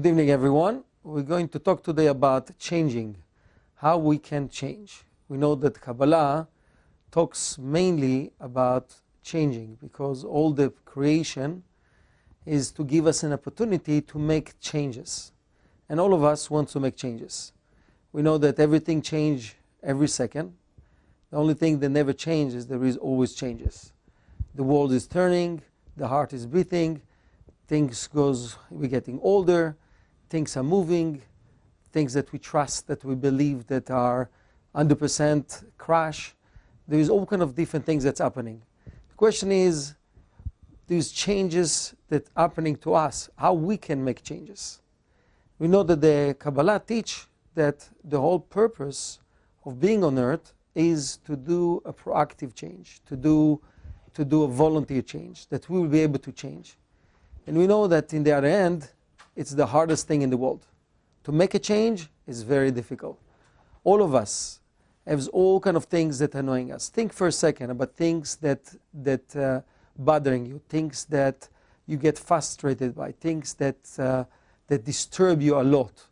Good evening, everyone. We're going to talk today about changing, how we can change. We know that Kabbalah talks mainly about changing because all the creation is to give us an opportunity to make changes. And all of us want to make changes. We know that everything changes every second. The only thing that never changes, there is always changes. The world is turning, the heart is beating, we're getting older, things are moving, things that we trust, that we believe that are 100% crash. There is all kind of different things that's happening. The question is, these changes that are happening to us, how we can make changes. We know that the Kabbalah teach that the whole purpose of being on earth is to do a proactive change, to do a volunteer change, that we will be able to change. And we know that in the other end, it's the hardest thing in the world. To make a change is very difficult. All of us have all kind of things that are annoying us. Think for a second about things that bothering you, things that you get frustrated by, things that disturb you a lot.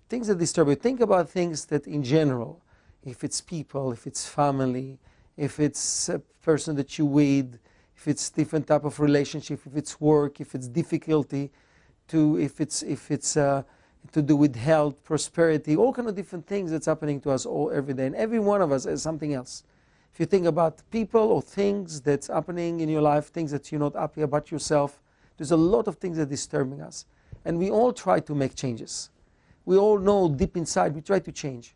Things that disturb you. Think about things that in general, if it's people, if it's family, if it's a person that you with, if it's different type of relationship, if it's work, if it's difficulty, if it's to do with health, prosperity, all kind of different things that's happening to us all every day. And every one of us has something else. If you think about people or things that's happening in your life, things that you're not happy about yourself, there's a lot of things that are disturbing us. And we all try to make changes. We all know deep inside we try to change.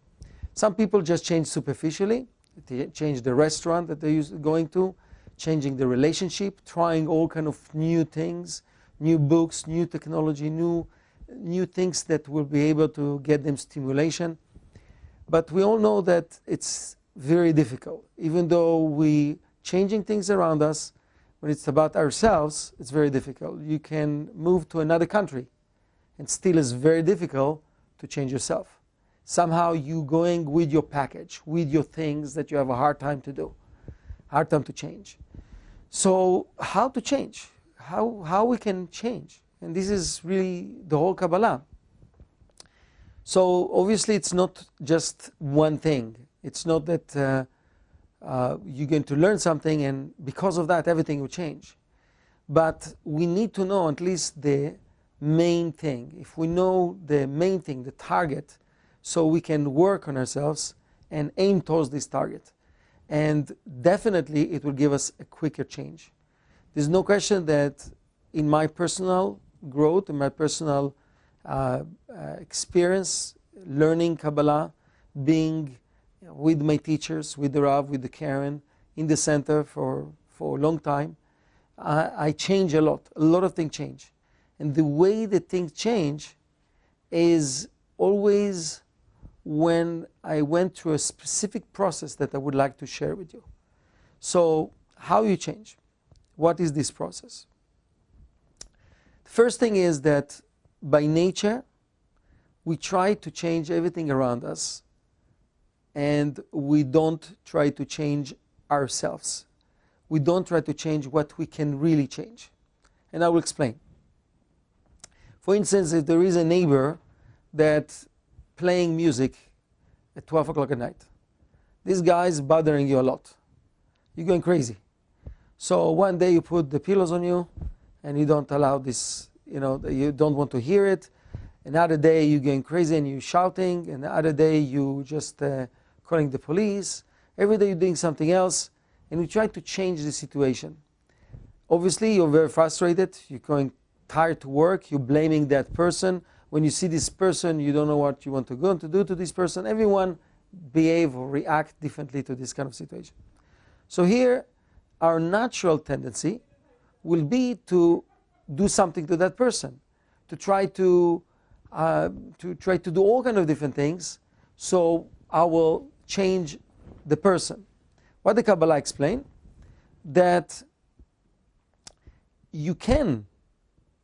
Some people just change superficially. They change the restaurant that they're going to, changing the relationship, trying all kind of new things, new books, new technology, new things that will be able to get them stimulation. But we all know that it's very difficult. Even though we changing things around us, when it's about ourselves, it's very difficult. You can move to another country, and still it's very difficult to change yourself. Somehow you going with your package, with your things that you have a hard time to do, hard time to change. So how to change? How we can change? And this is really the whole Kabbalah. So obviously it's not just one thing. It's not that you're going to learn something and because of that everything will change. But we need to know at least the main thing. If we know the main thing, the target, so we can work on ourselves and aim towards this target. And definitely it will give us a quicker change. There's no question that in my personal growth, in my personal experience, learning Kabbalah, being with my teachers, with the Rav, with the Karen, in the center for a long time, I change a lot. A lot of things change. And the way that things change is always when I went through a specific process that I would like to share with you. So, how you change? What is this process? The first thing is that by nature, we try to change everything around us and we don't try to change ourselves. We don't try to change what we can really change. And I will explain. For instance, if there is a neighbor that playing music at 12 o'clock at night, this guy is bothering you a lot. You're going crazy. So one day you put the pillows on you and you don't allow this, you don't want to hear it. Another day you're going crazy and you're shouting. Another day you just calling the police. Every day you're doing something else and you try to change the situation. Obviously you're very frustrated. You're going tired to work. You're blaming that person. When you see this person, you don't know what you want to go to do to this person. Everyone behave or react differently to this kind of situation. So here, our natural tendency will be to do something to that person, to try to do all kind of different things. So I will change the person. What the Kabbalah explain? That you can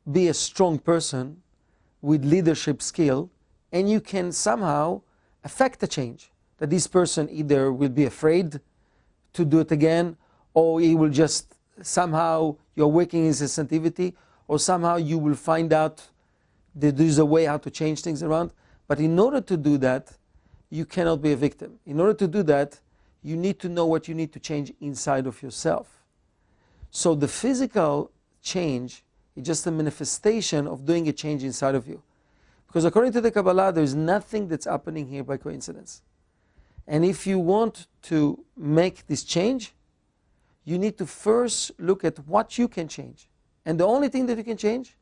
be a strong person with leadership skill, and you can somehow affect the change. That this person either will be afraid to do it again, or he will just somehow, you're working his sensitivity, or somehow you will find out there is a way how to change things around. But in order to do that, you cannot be a victim. In order to do that, you need to know what you need to change inside of yourself. So the physical change is just a manifestation of doing a change inside of you. Because according to the Kabbalah, there is nothing that's happening here by coincidence. And if you want to make this change, you need to first look at what you can change. And the only thing that you can change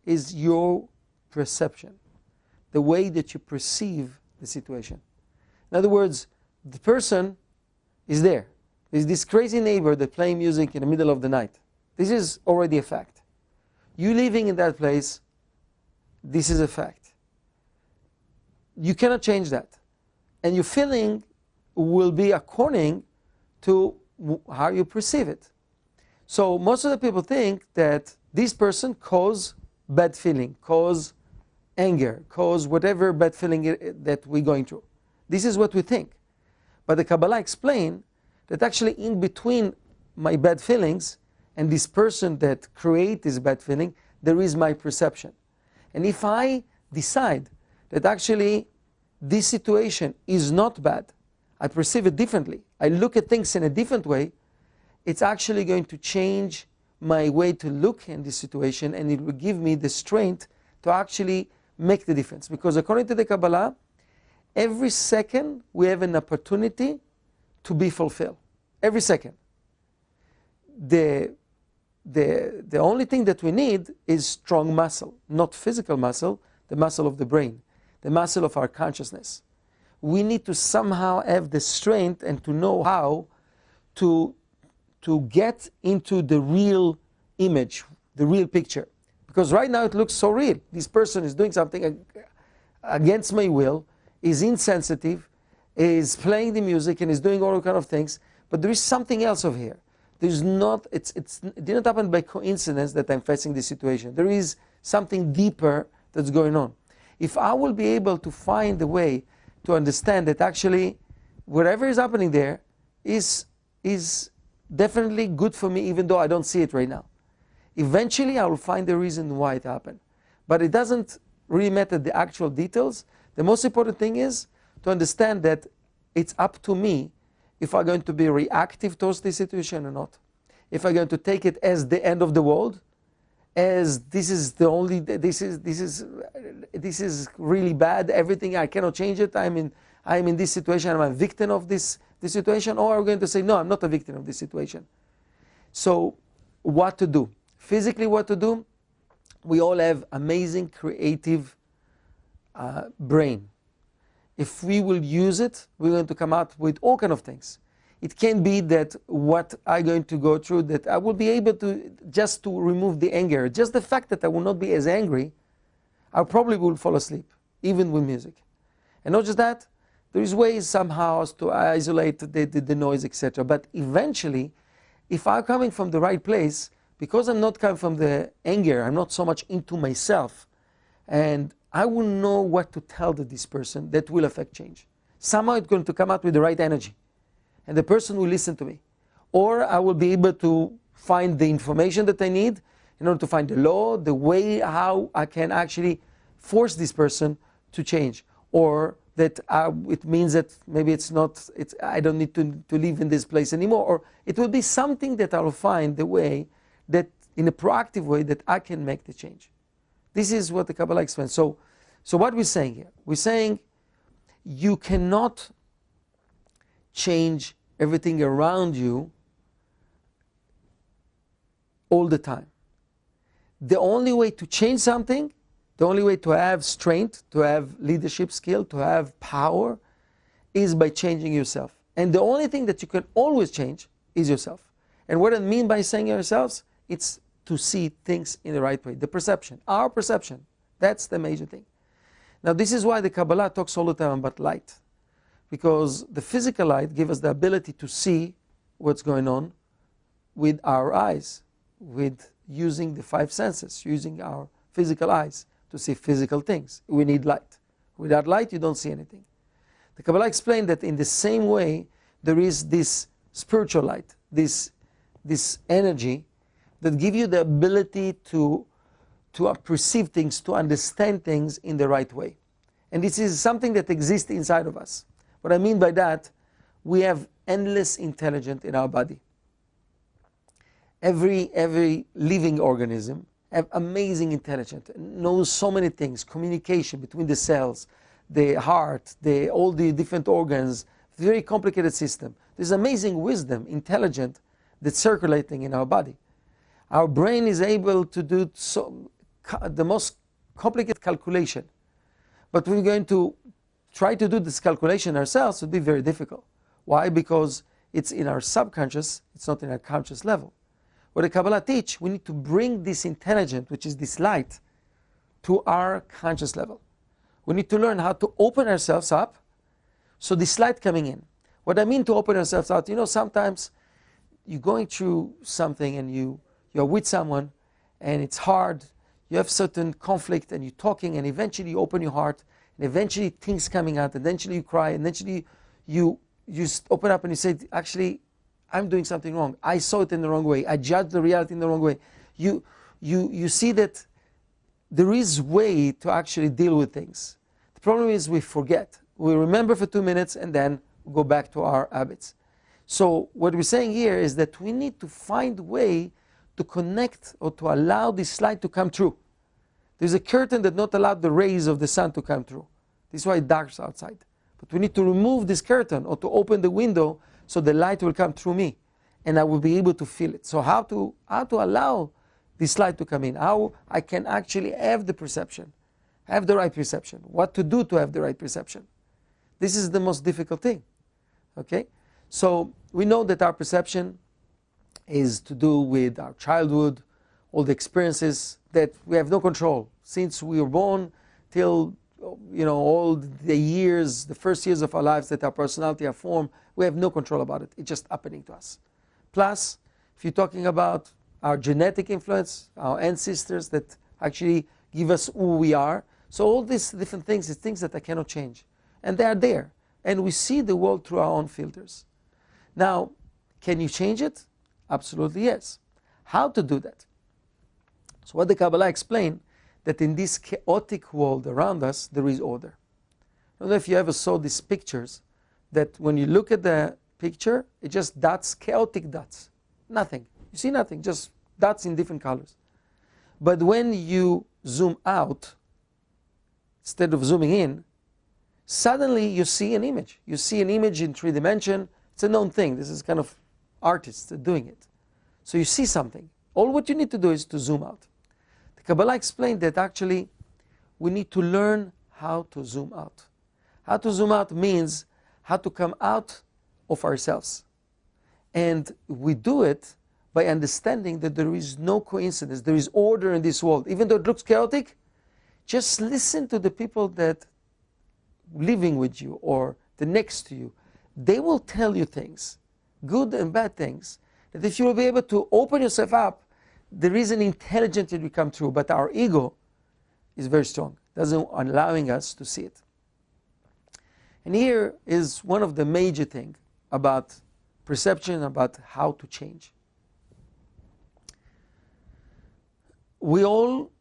is your perception, the way that you perceive the situation. In other words, the person is there. There's this crazy neighbor that playing music in the middle of the night. This is already a fact. You living in that place, this is a fact. You cannot change that. And your feeling will be according to how you perceive it. So most of the people think that this person cause bad feeling, cause anger, cause whatever bad feeling that we're going through. This is what we think. But the Kabbalah explains that actually in between my bad feelings and this person that creates this bad feeling, there is my perception. And if I decide that actually this situation is not bad, I perceive it differently, I look at things in a different way, it's actually going to change my way to look in this situation, and it will give me the strength to actually make the difference. Because according to the Kabbalah, every second we have an opportunity to be fulfilled. Every second. The only thing that we need is strong muscle, not physical muscle, the muscle of the brain, the muscle of our consciousness. We need to somehow have the strength and to know how to get into the real image, the real picture. Because right now it looks so real. This person is doing something against my will, is insensitive, is playing the music and is doing all kind of things, but there is something else over here. There's not, it didn't happen by coincidence that I'm facing this situation. There is something deeper that's going on. If I will be able to find a way to understand that actually whatever is happening there is definitely good for me, even though I don't see it right now. Eventually I will find the reason why it happened. But it doesn't really matter the actual details. The most important thing is to understand that it's up to me if I'm going to be reactive towards this situation or not. If I'm going to take it as the end of the world, as this is the only, this is really bad, everything, I cannot change it, I'm in this situation, I'm a victim of this situation, or I'm going to say, no, I'm not a victim of this situation. So what to do? Physically what to do? We all have amazing creative brain. If we will use it, we're going to come out with all kind of things. It can be that what I'm going to go through, that I will be able to just to remove the anger. Just the fact that I will not be as angry, I probably will fall asleep, even with music. And not just that, there is ways somehow to isolate the noise, etc. But eventually, if I'm coming from the right place, because I'm not coming from the anger, I'm not so much into myself, and I will know what to tell this person that will affect change. Somehow it's going to come out with the right energy. And the person will listen to me. Or I will be able to find the information that I need in order to find the law, the way how I can actually force this person to change. Or that it means that maybe I don't need to live in this place anymore. Or it will be something that I will find the way that, in a proactive way, that I can make the change. This is what the Kabbalah explains. So what we're saying here? We're saying you cannot change everything around you all the time. The only way to change something, the only way to have strength, to have leadership skill, to have power, is by changing yourself. And the only thing that you can always change is yourself. And what I mean by saying yourselves, it's to see things in the right way. The perception, our perception, that's the major thing. Now this is why the Kabbalah talks all the time about light. Because the physical light gives us the ability to see what's going on with our eyes, with using the five senses, using our physical eyes to see physical things. We need light. Without light, you don't see anything. The Kabbalah explained that in the same way, there is this spiritual light, this energy that gives you the ability to to perceive things, to understand things in the right way. And this is something that exists inside of us. What I mean by that, we have endless intelligence in our body. Every living organism have amazing intelligence, knows so many things, communication between the cells, the heart, all the different organs, very complicated system. There's amazing wisdom, intelligence that's circulating in our body. Our brain is able to do the most complicated calculation. But we're going to try to do this calculation ourselves, it would be very difficult. Why? Because it's in our subconscious, it's not in our conscious level. What the Kabbalah teach, we need to bring this intelligence, which is this light, to our conscious level. We need to learn how to open ourselves up, so this light coming in. What I mean to open ourselves out, sometimes you're going through something and you're with someone and it's hard, you have certain conflict and you're talking and eventually you open your heart and eventually things coming out and eventually you cry and eventually you open up and you say, actually, I'm doing something wrong. I saw it in the wrong way. I judged the reality in the wrong way. You see that there is way to actually deal with things. The problem is we forget. We remember for 2 minutes and then go back to our habits. So what we're saying here is that we need to find a way to connect or to allow this light to come through. There's a curtain that not allow the rays of the sun to come through. This is why it's dark outside. But we need to remove this curtain or to open the window so the light will come through me and I will be able to feel it. So how to allow this light to come in? How I can actually have the perception, have the right perception. What to do to have the right perception. This is the most difficult thing. Okay? So we know that our perception is to do with our childhood, all the experiences that we have no control. Since we were born till all the years, the first years of our lives that our personality are formed, we have no control about it. It's just happening to us. Plus, if you're talking about our genetic influence, our ancestors that actually give us who we are. So all these different things is things that I cannot change. And they are there. And we see the world through our own filters. Now, can you change it? Absolutely yes. How to do that? So what the Kabbalah explained, that in this chaotic world around us, there is order. I don't know if you ever saw these pictures, that when you look at the picture, it just dots, chaotic dots. Nothing. You see nothing, just dots in different colors. But when you zoom out, instead of zooming in, suddenly you see an image. You see an image in 3 dimensions. It's a known thing. This is kind of artists doing it. So you see something. All what you need to do is to zoom out. The Kabbalah explained that actually we need to learn how to zoom out. How to zoom out means how to come out of ourselves. And we do it by understanding that there is no coincidence. There is order in this world. Even though it looks chaotic, just listen to the people that living with you or the next to you. They will tell you things, good and bad things, that if you will be able to open yourself up, there is an intelligence that will come through, but our ego is very strong, doesn't allowing us to see it. And here is one of the major things about perception, about how to change. We all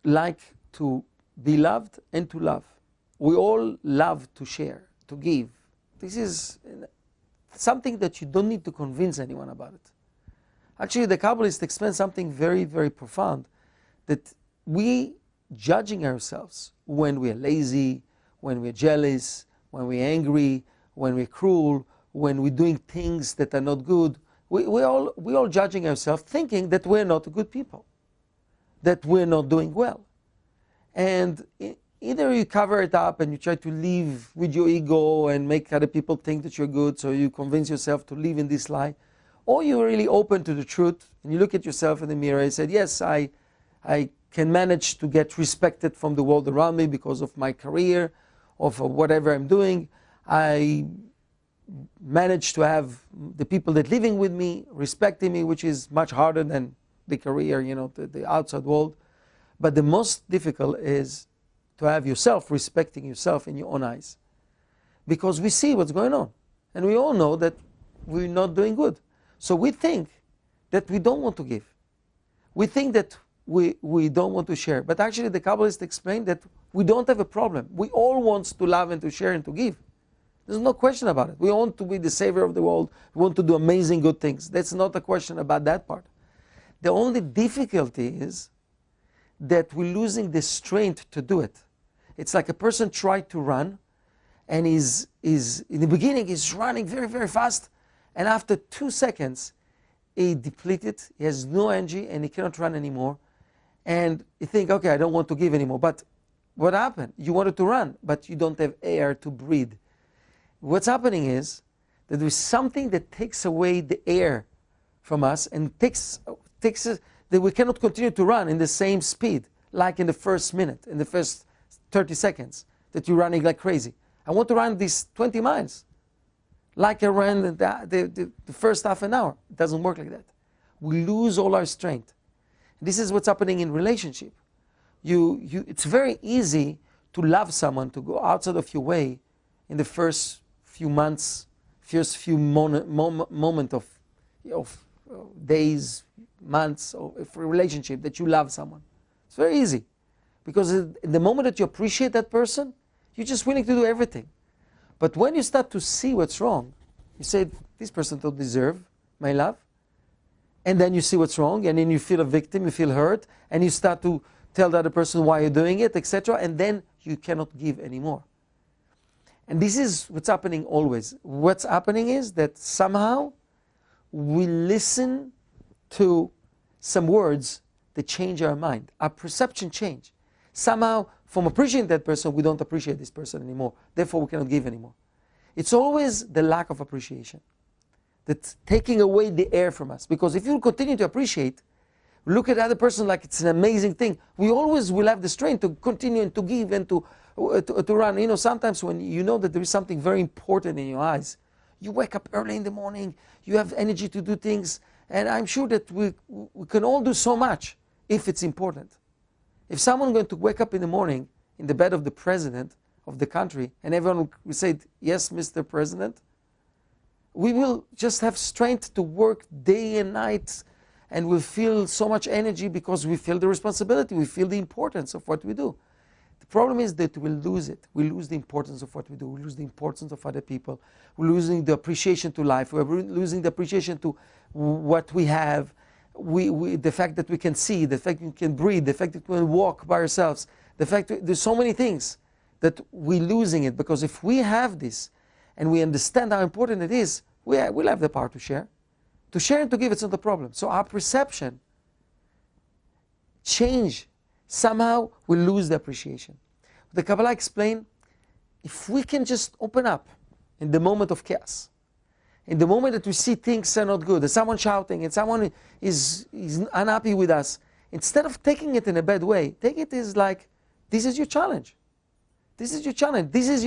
like to be loved and to love. We all love to share, to give. This is something that you don't need to convince anyone about it. Actually, the Kabbalists explain something very, very profound, that we judging ourselves when we are lazy, when we're jealous, when we're angry, when we're cruel, when we're doing things that are not good, we all judging ourselves, thinking that we're not good people, that we're not doing well. And either you cover it up and you try to live with your ego and make other people think that you're good, so you convince yourself to live in this lie, or you're really open to the truth and you look at yourself in the mirror and say, yes, I can manage to get respected from the world around me because of my career, of whatever I'm doing. I manage to have the people that living with me respecting me, which is much harder than the career, the outside world. But the most difficult is to have yourself respecting yourself in your own eyes. Because we see what's going on. And we all know that we're not doing good. So we think that we don't want to give. We think that we don't want to share. But actually the Kabbalists explain that we don't have a problem. We all want to love and to share and to give. There's no question about it. We want to be the savior of the world. We want to do amazing good things. That's not a question about that part. The only difficulty is that we're losing the strength to do it. It's like a person tried to run, and is in the beginning he's running very, very fast, and after 2 seconds he depleted, he has no energy, and he cannot run anymore. And you think, okay, I don't want to give anymore. But what happened? You wanted to run, but you don't have air to breathe. What's happening is that there is something that takes away the air from us and takes us, that we cannot continue to run in the same speed like in the first minute, in the first 30 seconds that you're running like crazy. I want to run these 20 miles like I ran the first half an hour. It doesn't work like that. We lose all our strength. This is what's happening in relationship. It's very easy to love someone, to go outside of your way in the first few months, first few moment of days, months of a relationship that you love someone. It's very easy. Because in the moment that you appreciate that person, you're just willing to do everything. But when you start to see what's wrong, you say, this person don't deserve my love. And then you see what's wrong, and then you feel a victim, you feel hurt, and you start to tell the other person why you're doing it, etc. And then you cannot give anymore. And this is what's happening always. What's happening is that somehow we listen to some words that change our mind. Our perception change. Somehow, from appreciating that person, we don't appreciate this person anymore. Therefore, we cannot give anymore. It's always the lack of appreciation that's taking away the air from us. Because if you continue to appreciate, look at the other person like it's an amazing thing, we always will have the strength to continue and to give and to run. You know, sometimes when you know that there is something very important in your eyes, you wake up early in the morning, you have energy to do things, and I'm sure that we can all do so much if it's important. If someone is going to wake up in the morning in the bed of the president of the country and everyone will say, yes, Mr. President, we will just have strength to work day and night, and we'll feel so much energy because we feel the responsibility, we feel the importance of what we do. The problem is that we'll lose it. We lose the importance of what we do. We lose the importance of other people. We're losing the appreciation to life. We're losing the appreciation to what we have. The fact that we can see, the fact that we can breathe, the fact that we can walk by ourselves, the fact that there's so many things that we're losing it. Because if we have this and we understand how important it is, we'll have the power to share. To share and to give, it's not a problem. So our perception change. Somehow we lose the appreciation. The Kabbalah explains, if we can just open up in the moment of chaos, in the moment that we see things are not good, there's someone shouting and someone is unhappy with us, instead of taking it in a bad way, take it as like, this is your challenge. This is your challenge. It's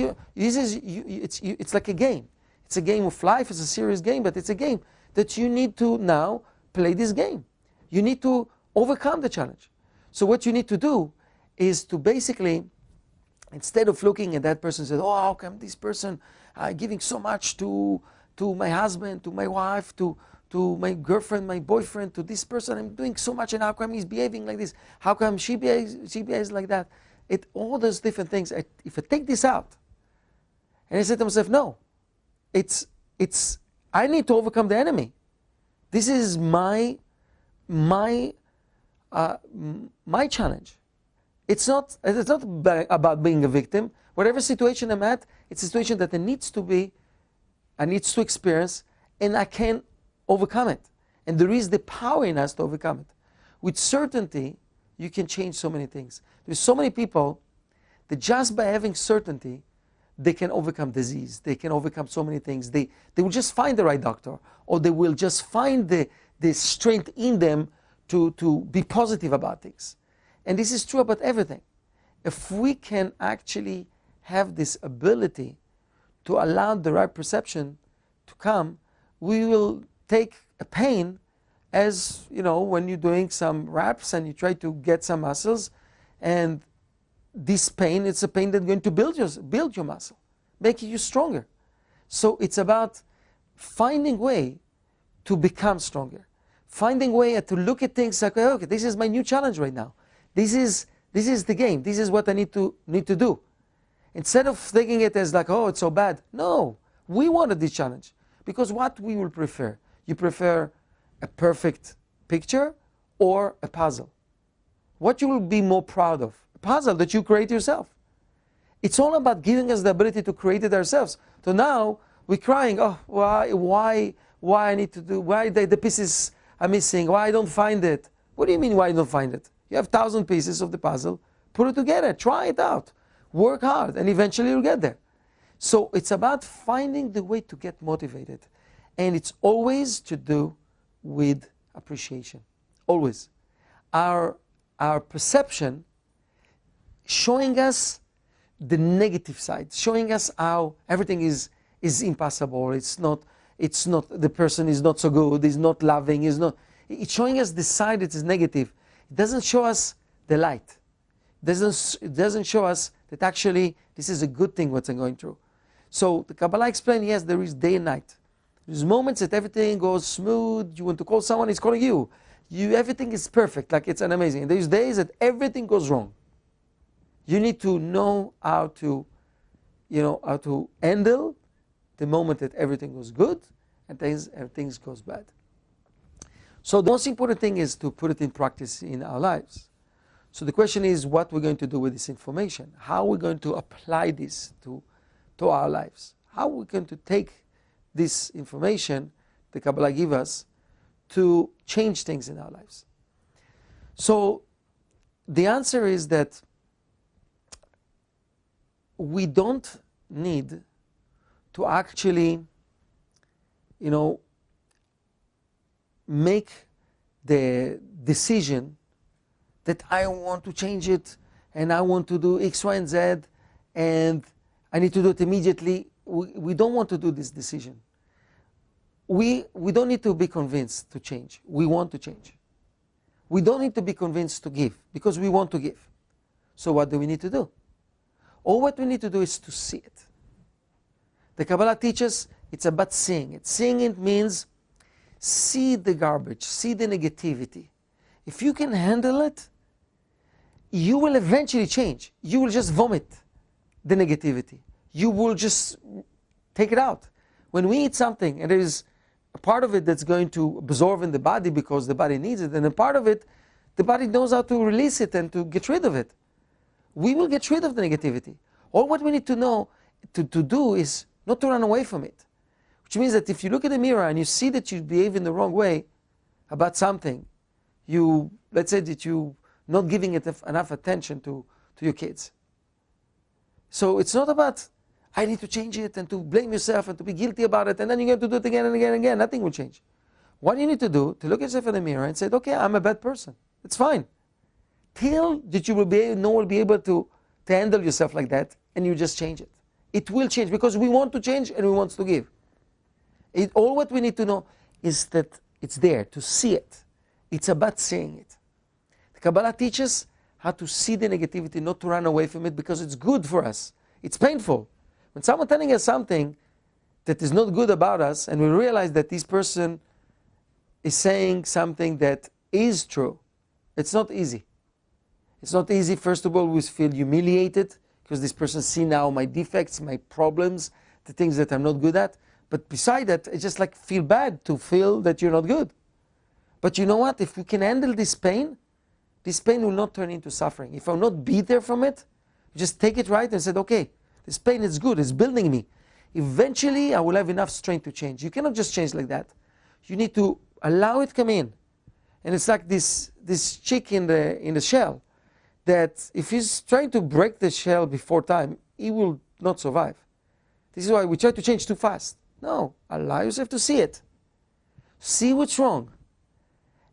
like a game. It's a game of life. It's a serious game, but it's a game that you need to now play this game. You need to overcome the challenge. So what you need to do is to basically, instead of looking at that person and say, oh, how come this person giving so much to my husband, to my wife, to my girlfriend, my boyfriend, to this person, I'm doing so much, and how come he's behaving like this? How come she behaves like that? All those different things. If I take this out, and I say to myself, no, I need to overcome the enemy. This is my challenge. It's not about being a victim. Whatever situation I'm at, it's a situation that I need to experience, and I can overcome it. And there is the power in us to overcome it. With certainty, you can change so many things. There's so many people that just by having certainty, they can overcome disease. They can overcome so many things. They will just find the right doctor, or they will just find the strength in them to be positive about things. And this is true about everything. If we can actually have this ability to allow the right perception to come, we will take a pain as, you know, when you're doing some reps and you try to get some muscles, and this pain, it's a pain that's going to build your muscle, making you stronger. So it's about finding a way to become stronger. finding a way to look at things like, okay, this is my new challenge right now. This is the game. This is what I need to do. Instead of thinking it as like, oh, it's so bad. No, we wanted this challenge. Because what we will prefer? You prefer a perfect picture or a puzzle? What you will be more proud of? A puzzle that you create yourself. It's all about giving us the ability to create it ourselves. So now we're crying, oh, why I need to do, why the pieces are missing, why I don't find it. What do you mean why you don't find it? You have 1,000 pieces of the puzzle, put it together, try it out, work hard, and eventually you'll get there. So it's about finding the way to get motivated. And it's always to do with appreciation. Always. Our perception showing us the negative side, showing us how everything is impossible, it's not, the person is not so good, is not loving, it's showing us the side that is negative. It doesn't show us the light. It doesn't show us that actually this is a good thing what I'm going through. So the Kabbalah explains, yes, there is day and night. There's moments that everything goes smooth, you want to call someone, he's calling you. Everything is perfect, like it's an amazing. And there's days that everything goes wrong. You need to know how to handle the moment that everything goes good and everything goes bad. So the most important thing is to put it in practice in our lives. So the question is what we're going to do with this information. How we're going to apply this to our lives. How we're going to take this information the Kabbalah gives us to change things in our lives. So the answer is that we don't need to actually, make the decision that I want to change it and I want to do X, Y, and Z and I need to do it immediately. We don't want to do this decision. We don't need to be convinced to change. We want to change. We don't need to be convinced to give because we want to give. So what do we need to do? All what we need to do is to see it. The Kabbalah teaches it's about seeing it. Seeing it means see the garbage, see the negativity. If you can handle it, you will eventually change. You will just vomit the negativity. You will just take it out. When we eat something and there is a part of it that's going to absorb in the body because the body needs it, and a part of it, the body knows how to release it and to get rid of it. We will get rid of the negativity. All what we need to know to do is not to run away from it. Which means that if you look at the mirror and you see that you behave in the wrong way about something, let's say that you're not giving it enough attention to your kids. So it's not about, I need to change it and to blame yourself and to be guilty about it and then you're going to do it again and again and again. Nothing will change. What you need to do, to look at yourself in the mirror and say, okay, I'm a bad person. It's fine. Till that you will be able to handle yourself like that and you just change it. It will change because we want to change and we want to give. All what we need to know is that it's there, to see it. It's about seeing it. The Kabbalah teaches how to see the negativity, not to run away from it because it's good for us. It's painful. When someone telling us something that is not good about us and we realize that this person is saying something that is true, it's not easy. It's not easy. First of all, we feel humiliated because this person sees now my defects, my problems, the things that I'm not good at. But beside that, it's just like feel bad to feel that you're not good. But you know what? If we can handle this pain will not turn into suffering. If I'll not be there from it, just take it right and said, okay, this pain is good, it's building me. Eventually, I will have enough strength to change. You cannot just change like that. You need to allow it come in. And it's like this chick in the shell, that if he's trying to break the shell before time, he will not survive. This is why we try to change too fast. No, allow yourself to see it. See what's wrong.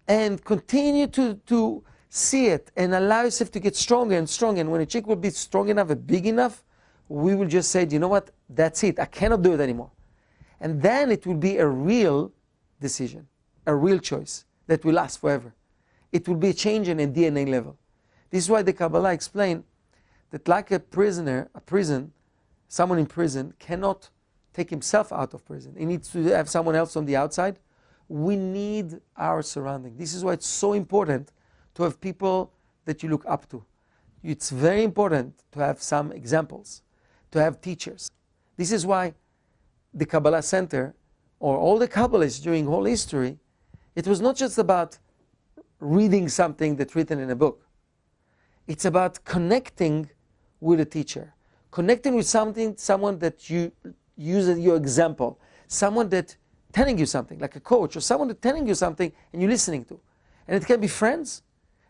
And continue to see it and allow yourself to get stronger and stronger. And when a chick will be strong enough and big enough, we will just say, you know what, that's it. I cannot do it anymore. And then it will be a real decision, a real choice that will last forever. It will be a change in a DNA level. This is why the Kabbalah explained that like a prison, someone in prison cannot take himself out of prison. He needs to have someone else on the outside We need our surrounding. This is why it's so important to have people that you look up to. It's very important to have some examples, to have teachers. This is why the Kabbalah Center, or all the Kabbalists during whole history, it was not just about reading something that's written in a book. It's about connecting with a teacher, connecting with someone that you use as your example, someone that telling you something, like a coach, or someone that's telling you something and you're listening to. And it can be friends,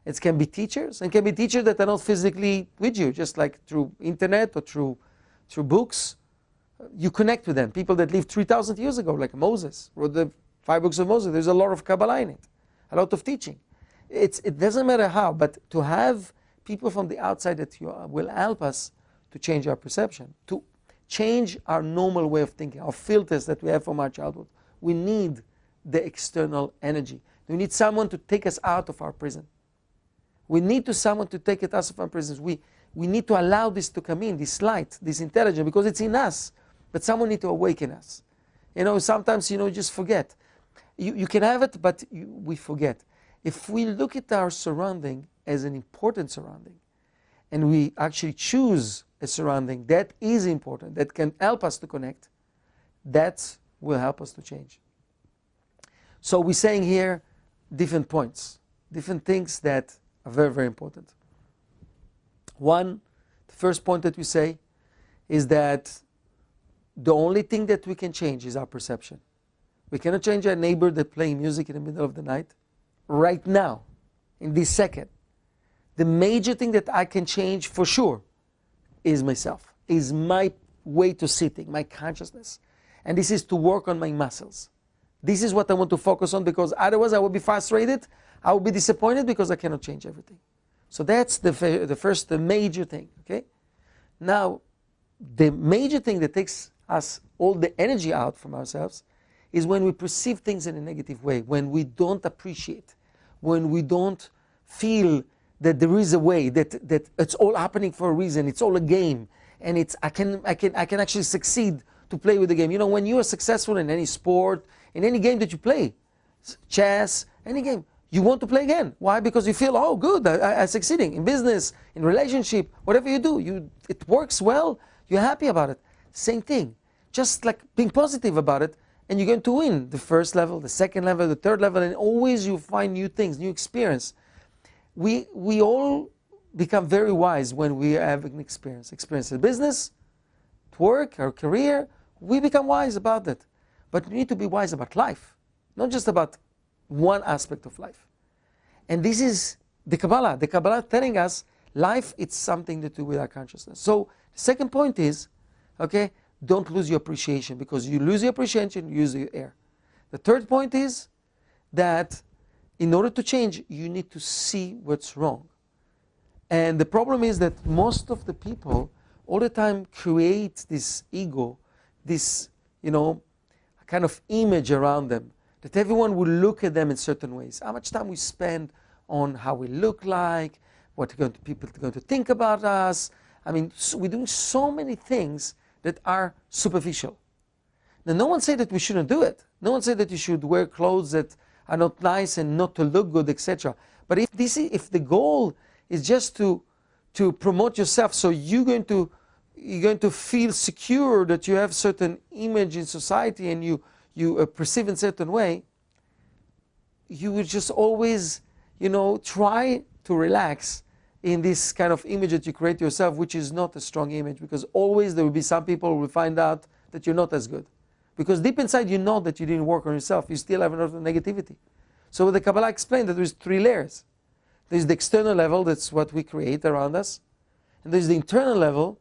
it can be teachers, and it can be teachers that are not physically with you, just like through internet or through books. You connect with them. People that lived 3,000 years ago, like Moses, wrote the 5 books of Moses. There's a lot of Kabbalah in it, a lot of teaching. It doesn't matter how, but to have people from the outside that will help us to change our perception, to change our normal way of thinking, our filters that we have from our childhood. We need the external energy. We need someone to take us out of our prison. We need someone to take us out of our prisons. We need to allow this to come in, this light, this intelligence, because it's in us. But someone needs to awaken us. Sometimes, just forget. You can have it, but we forget. If we look at our surrounding as an important surrounding, and we actually choose a surrounding that is important, that can help us to connect, that will help us to change. So we're saying here different points, different things that are very, very important. One, the first point that we say is that the only thing that we can change is our perception. We cannot change our neighbor that's playing music in the middle of the night. Right now, in this second, the major thing that I can change for sure is myself, is my way to sitting, my consciousness. And this is to work on my muscles. This is what I want to focus on, because otherwise I will be frustrated, I will be disappointed because I cannot change everything. So that's the major thing, okay? Now, the major thing that takes us all the energy out from ourselves is when we perceive things in a negative way, when we don't appreciate, when we don't feel that there is a way, that it's all happening for a reason, it's all a game, and I can actually succeed to play with the game. When you are successful in any sport, in any game that you play, chess, any game, you want to play again. Why? Because you feel, oh, good, I'm succeeding in business, in relationship, whatever you do, it works well, you're happy about it. Same thing, just like being positive about it, and you're going to win the first level, the second level, the third level, and always you find new things, new experience. We all become very wise when we have an experience in business, at work, our career. We become wise about that. But we need to be wise about life, not just about one aspect of life. And this is the Kabbalah. The Kabbalah telling us life, it's something to do with our consciousness. So the second point is, okay, don't lose your appreciation, because you lose your appreciation, you lose your air. The third point is that in order to change, you need to see what's wrong. And the problem is that most of the people all the time create this ego, this, kind of image around them, that everyone will look at them in certain ways. How much time we spend on how we look like, what people are going to think about us. We're doing so many things that are superficial. Now, no one said that we shouldn't do it. No one said that you should wear clothes that are not nice and not to look good, etc. But if the goal is just to promote yourself, so you're going to feel secure that you have certain image in society and you perceive in a certain way, you will just always, try to relax in this kind of image that you create yourself, which is not a strong image, because always there will be some people who will find out that you're not as good. Because deep inside you know that you didn't work on yourself, you still have a lot of negativity. So the Kabbalah explained that there's 3 layers. There's the external level, that's what we create around us. And there's the internal level,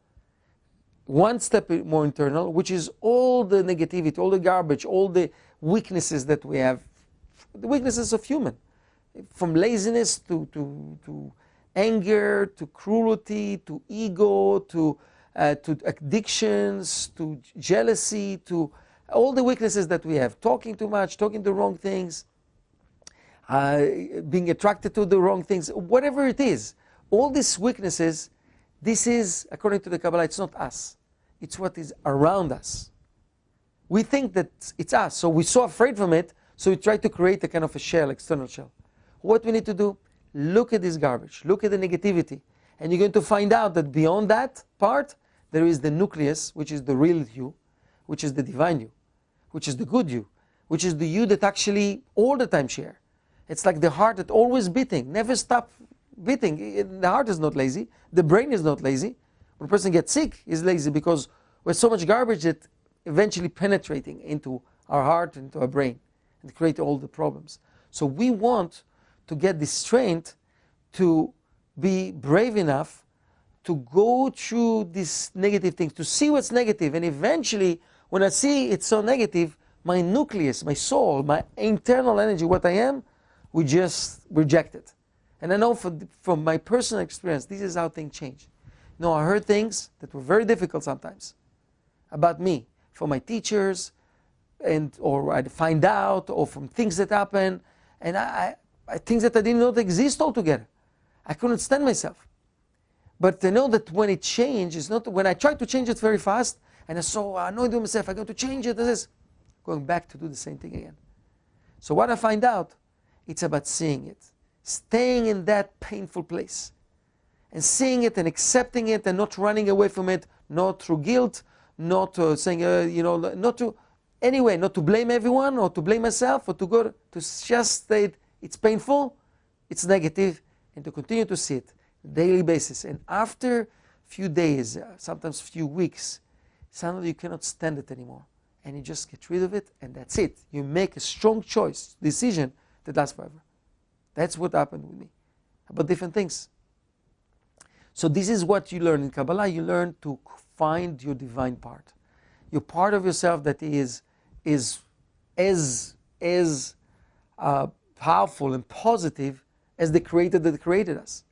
one step more internal, which is all the negativity, all the garbage, all the weaknesses that we have, the weaknesses of human. From laziness to anger, to cruelty, to ego, to addictions, to jealousy, to all the weaknesses that we have. Talking too much, talking the wrong things, being attracted to the wrong things, whatever it is. All these weaknesses, this is, according to the Kabbalah, it's not us. It's what is around us. We think that it's us, so we're so afraid from it, So we try to create a kind of a shell, external shell. What we need to do, look at this garbage, look at the negativity, and you're going to find out that beyond that part, there is the nucleus, which is the real you, which is the divine you, which is the good you, which is the you that actually all the time share. It's like the heart that always beating, never stop beating. The heart is not lazy, the brain is not lazy. When a person gets sick, he's lazy because there's so much garbage that eventually penetrating into our heart, into our brain, and create all the problems. So we want to get the strength to be brave enough to go through these negative things, to see what's negative, and eventually, when I see it's so negative, my nucleus, my soul, my internal energy, what I am, we just reject it. And I know from my personal experience, this is how things change. You know, I heard things that were very difficult sometimes about me, from my teachers, or I'd find out, or from things that happen, and I things that I didn't know that exist altogether. I couldn't stand myself. But I know that when it changes, not when I try to change it very fast, and I so annoyed with myself, I'm going to change it, this is going back to do the same thing again. So what I find out, it's about seeing it, staying in that painful place, and seeing it and accepting it and not running away from it, not through guilt, not saying, not to, anyway, not to blame everyone or to blame myself or to go to just state it's painful, it's negative, and to continue to see it daily basis. And after a few days, sometimes few weeks, suddenly you cannot stand it anymore. And you just get rid of it, and that's it. You make a strong choice, decision that lasts forever. That's what happened with me. About different things. So this is what you learn in Kabbalah. You learn to find your divine part. Your part of yourself that is as powerful and positive as the Creator that created us.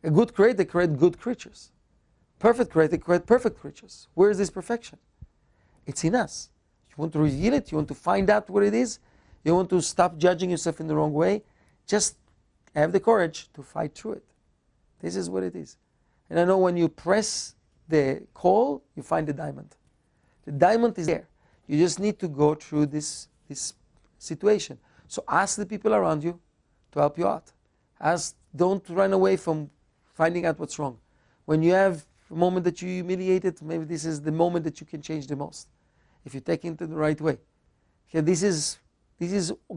A good Creator created good creatures. Perfect Creator created perfect creatures. Where is this perfection? It's in us. You want to reveal it? You want to find out what it is? You want to stop judging yourself in the wrong way? Just have the courage to fight through it. This is what it is. And I know when you press the coal, you find the diamond. The diamond is there. You just need to go through this situation. So ask the people around you to help you out. Don't run away from finding out what's wrong. When you have a moment that you humiliated, maybe this is the moment that you can change the most. If you take it in the right way. Okay, this is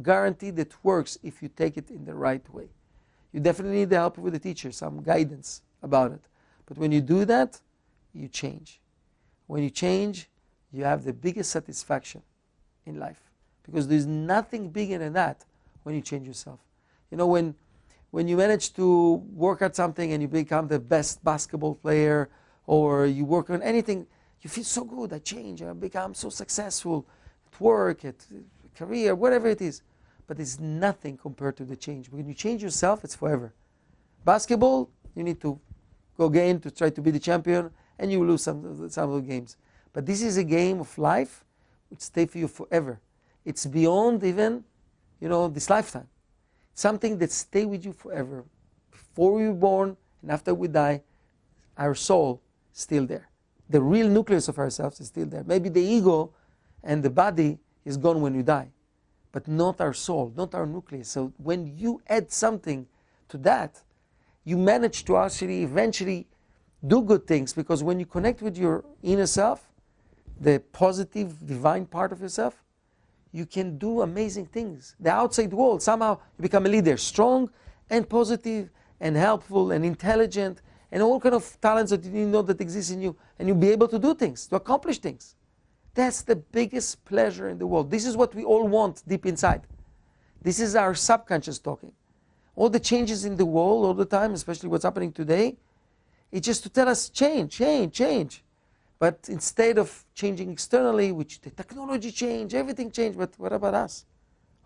guaranteed that works if you take it in the right way. You definitely need the help with the teacher, some guidance about it. But when you do that, you change. When you change, you have the biggest satisfaction in life. Because there's nothing bigger than that when you change yourself. You know, when you manage to work at something and you become the best basketball player, or you work on anything, you feel so good, I change, I become so successful at work, at career, whatever it is. But it's nothing compared to the change. When you change yourself, it's forever. Basketball, you need to go again to try to be the champion, and you will lose some of the games. But this is a game of life which stays for you forever. It's beyond even, this lifetime. Something that stays with you forever. Before we were born and after we die, our soul is still there. The real nucleus of ourselves is still there. Maybe the ego and the body is gone when you die, but not our soul, not our nucleus. So when you add something to that, you manage to actually eventually do good things, because when you connect with your inner self, the positive, divine part of yourself, you can do amazing things. The outside world, somehow you become a leader, strong and positive and helpful and intelligent and all kind of talents that you didn't know that exist in you, and you'll be able to do things, to accomplish things. That's the biggest pleasure in the world. This is what we all want deep inside. This is our subconscious talking. All the changes in the world all the time, especially what's happening today, it's just to tell us change, change, change. But instead of changing externally, which the technology changed, everything changed, but what about us?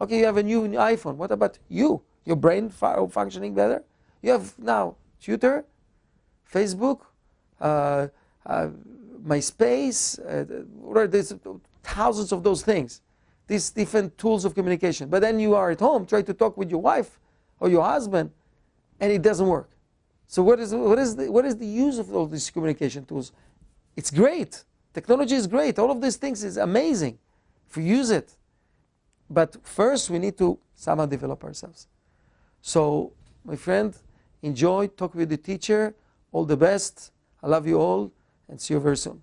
Okay, you have a new iPhone. What about you? Your brain functioning better? You have now Twitter, Facebook, MySpace, there's thousands of those things, these different tools of communication. But then you are at home, try to talk with your wife or your husband, and it doesn't work. So what is the use of all these communication tools? It's great. Technology is great. All of these things is amazing if you use it. but first we need to somehow develop ourselves. So, my friend, enjoy, talk with the teacher, all the best, I love you all, and see you very soon.